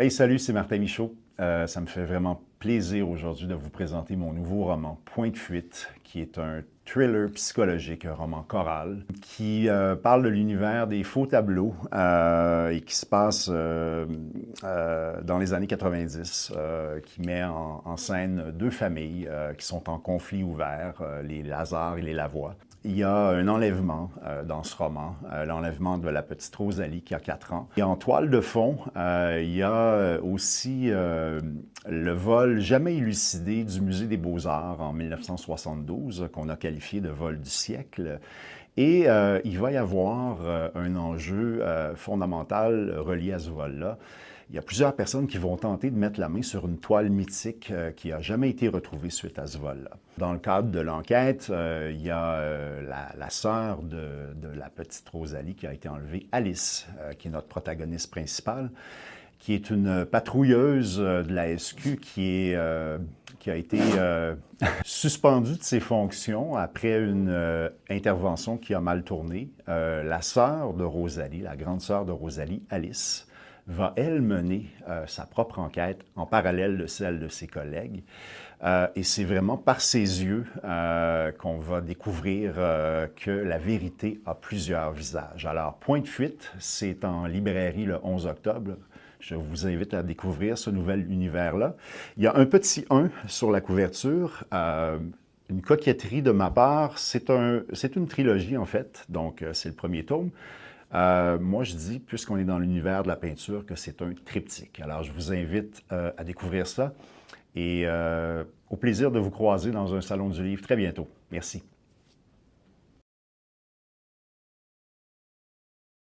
Hey, salut, c'est Martin Michaud. Ça me fait vraiment plaisir aujourd'hui de vous présenter mon nouveau roman Point de fuite, qui est un thriller psychologique, un roman choral, qui parle de l'univers des faux tableaux et qui se passe dans les années 90, qui met en scène deux familles qui sont en conflit ouvert, les Lazare et les Lavoie. Il y a un enlèvement dans ce roman, l'enlèvement de la petite Rosalie qui a 4 ans. Et en toile de fond, il y a aussi le vol jamais élucidé du Musée des Beaux-Arts en 1972, qu'on a qualifié de vol du siècle. Et il va y avoir un enjeu fondamental relié à ce vol-là. Il y a plusieurs personnes qui vont tenter de mettre la main sur une toile mythique qui n'a jamais été retrouvée suite à ce vol-là. Dans le cadre de l'enquête, il y a la sœur de la petite Rosalie qui a été enlevée, Alice, qui est notre protagoniste principale, qui est une patrouilleuse de la SQ qui a été suspendue de ses fonctions après une intervention qui a mal tourné. La sœur de Rosalie, la grande sœur de Rosalie, Alice, va, elle, mener sa propre enquête en parallèle de celle de ses collègues. Et c'est vraiment par ses yeux qu'on va découvrir que la vérité a plusieurs visages. Alors, Point de fuite, c'est en librairie le 11 octobre. Je vous invite à découvrir ce nouvel univers-là. Il y a un petit 1 sur la couverture, une coquetterie de ma part. C'est une trilogie, en fait, donc c'est le premier tome. Moi, je dis, puisqu'on est dans l'univers de la peinture, que c'est un triptyque. Alors, je vous invite à découvrir ça et au plaisir de vous croiser dans un salon du livre très bientôt. Merci.